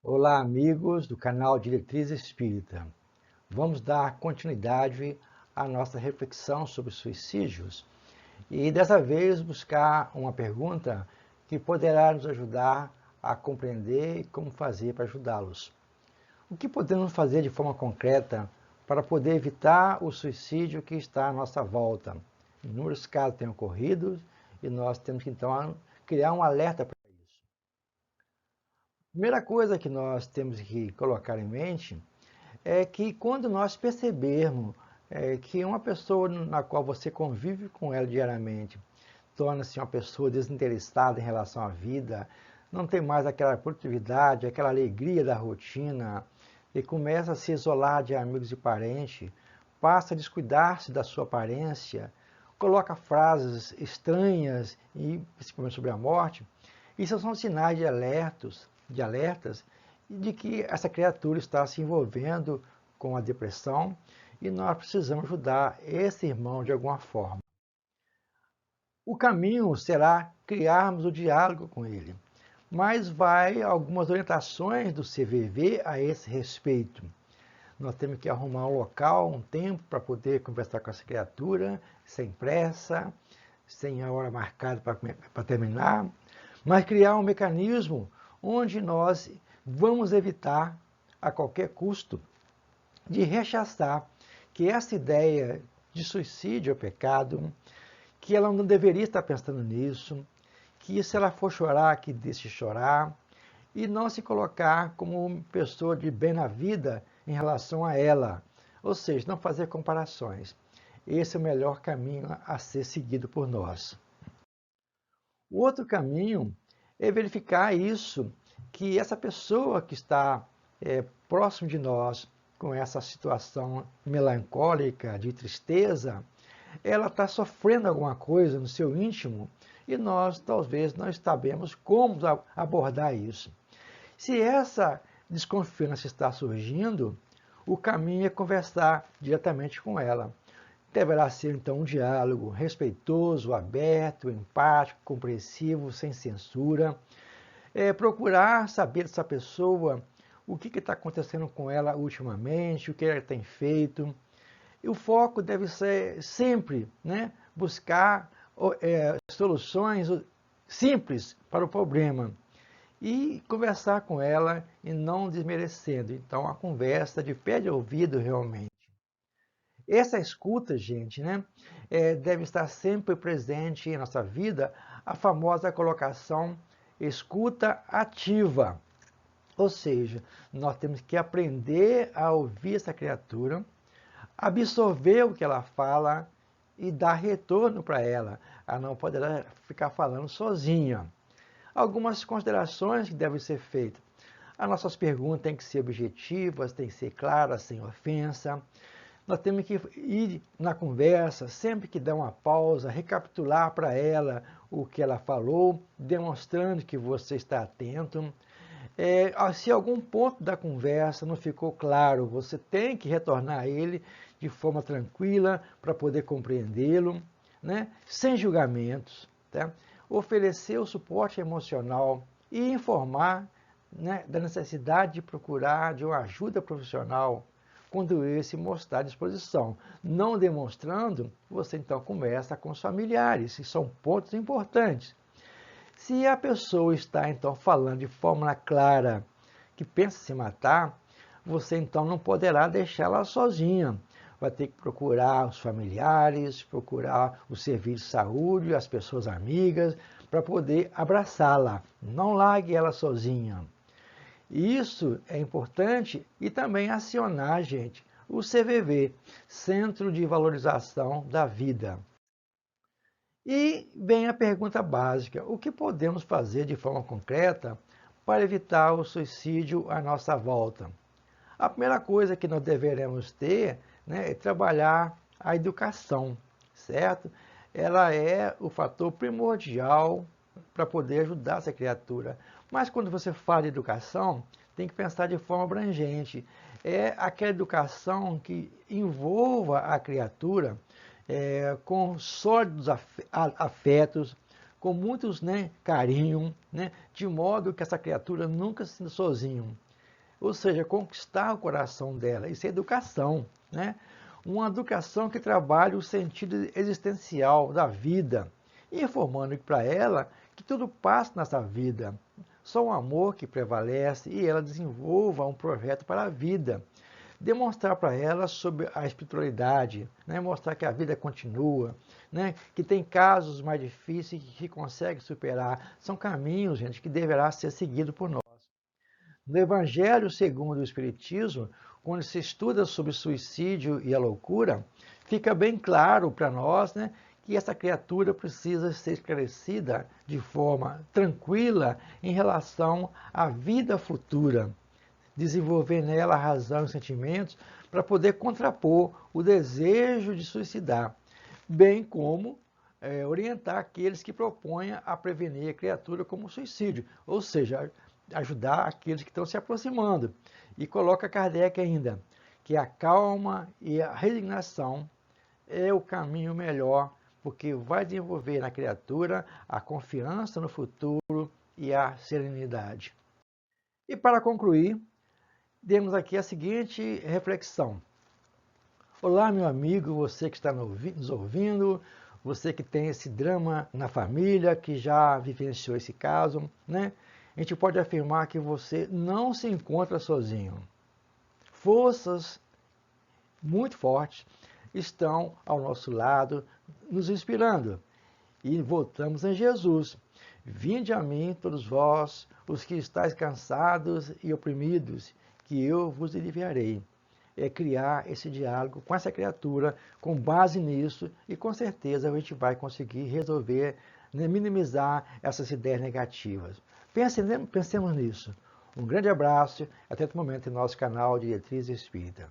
Olá, amigos do canal Diretriz Espírita. Vamos dar continuidade à nossa reflexão sobre suicídios e dessa vez buscar uma pergunta que poderá nos ajudar a compreender como fazer para ajudá-los. O que podemos fazer de forma concreta para poder evitar o suicídio que está à nossa volta? Inúmeros casos têm ocorrido e nós temos que então criar um alerta para isso. A primeira coisa que nós temos que colocar em mente é que quando nós percebermos que uma pessoa na qual você convive com ela diariamente torna-se uma pessoa desinteressada em relação à vida, não tem mais aquela produtividade, aquela alegria da rotina, e começa a se isolar de amigos e parentes, passa a descuidar-se da sua aparência, coloca frases estranhas, e principalmente sobre a morte, isso são sinais de alertas de que essa criatura está se envolvendo com a depressão e nós precisamos ajudar esse irmão de alguma forma. O caminho será criarmos o diálogo com ele, mas vai algumas orientações do CVV a esse respeito. Nós temos que arrumar um local, um tempo para poder conversar com essa criatura, sem pressa, sem a hora marcada para terminar, mas criar um mecanismo onde nós vamos evitar, a qualquer custo, de rechaçar que essa ideia de suicídio é pecado, que ela não deveria estar pensando nisso, que se ela for chorar, que deixe chorar, e não se colocar como pessoa de bem na vida em relação a ela, ou seja, não fazer comparações. Esse é o melhor caminho a ser seguido por nós. O outro caminho é verificar isso, que essa pessoa que está próximo de nós, com essa situação melancólica, de tristeza, ela está sofrendo alguma coisa no seu íntimo e nós talvez não sabemos como abordar isso. Se essa desconfiança está surgindo, o caminho é conversar diretamente com ela. Deverá ser então um diálogo respeitoso, aberto, empático, compreensivo, sem censura. Procurar saber dessa pessoa o que está acontecendo com ela ultimamente, o que ela tem feito. E o foco deve ser sempre, né, buscar soluções simples para o problema e conversar com ela e não desmerecendo. Então, a conversa de pé de ouvido realmente. Essa escuta, gente, né, deve estar sempre presente em nossa vida, a famosa colocação escuta ativa. Ou seja, nós temos que aprender a ouvir essa criatura, absorver o que ela fala e dar retorno para ela. Ela não poderá ficar falando sozinha. Algumas considerações que devem ser feitas. As nossas perguntas têm que ser objetivas, têm que ser claras, sem ofensa. Nós temos que ir na conversa, sempre que dá uma pausa, recapitular para ela o que ela falou, demonstrando que você está atento. Se algum ponto da conversa não ficou claro, você tem que retornar a ele de forma tranquila para poder compreendê-lo, né? Sem julgamentos. Tá? Oferecer o suporte emocional e informar, né, da necessidade de procurar de uma ajuda profissional quando esse mostrar disposição. Não demonstrando, você então conversa com os familiares, e são pontos importantes. Se a pessoa está então falando de forma clara que pensa se matar, você então não poderá deixá-la sozinha. Vai ter que procurar os familiares, procurar o serviço de saúde, as pessoas amigas, para poder abraçá-la. Não largue ela sozinha. Isso é importante e também acionar, gente, o CVV, Centro de Valorização da Vida. E vem a pergunta básica: o que podemos fazer de forma concreta para evitar o suicídio à nossa volta? A primeira coisa que nós deveremos ter, né, é trabalhar a educação, certo? Ela é o fator primordial para poder ajudar essa criatura. Mas quando você fala de educação, tem que pensar de forma abrangente. É aquela educação que envolva a criatura com sólidos afetos, com muitos, né, carinho, né, de modo que essa criatura nunca se sinta sozinho. ou seja, conquistar o coração dela. Isso é educação, né? Uma educação que trabalha o sentido existencial da vida, informando para ela que tudo passa nessa vida. Só o amor que prevalece e ela desenvolva um projeto para a vida. Demonstrar para ela sobre a espiritualidade, né? Mostrar que a vida continua, né? Que tem casos mais difíceis que consegue superar. São caminhos, gente, que deverá ser seguido por nós. No Evangelho segundo o Espiritismo, quando se estuda sobre o suicídio e a loucura, fica bem claro para nós, né, que essa criatura precisa ser esclarecida de forma tranquila em relação à vida futura, desenvolver nela a razão e os sentimentos para poder contrapor o desejo de suicidar, bem como orientar aqueles que propõem a prevenir a criatura como suicídio, ou seja, ajudar aqueles que estão se aproximando. E coloca Kardec ainda que a calma e a resignação é o caminho melhor, porque vai desenvolver na criatura a confiança no futuro e a serenidade. E para concluir, temos aqui a seguinte reflexão. Olá, meu amigo, você que está nos ouvindo, você que tem esse drama na família, que já vivenciou esse caso, né? A gente pode afirmar que você não se encontra sozinho. Forças muito fortes estão ao nosso lado, nos inspirando. E voltamos em Jesus. Vinde a mim, todos vós, os que estáis cansados e oprimidos, que eu vos aliviarei. É criar esse diálogo com essa criatura, com base nisso, e com certeza a gente vai conseguir resolver, né, minimizar essas ideias negativas. Pensemos nisso. Um grande abraço, até o momento em nosso canal Diretriz Espírita.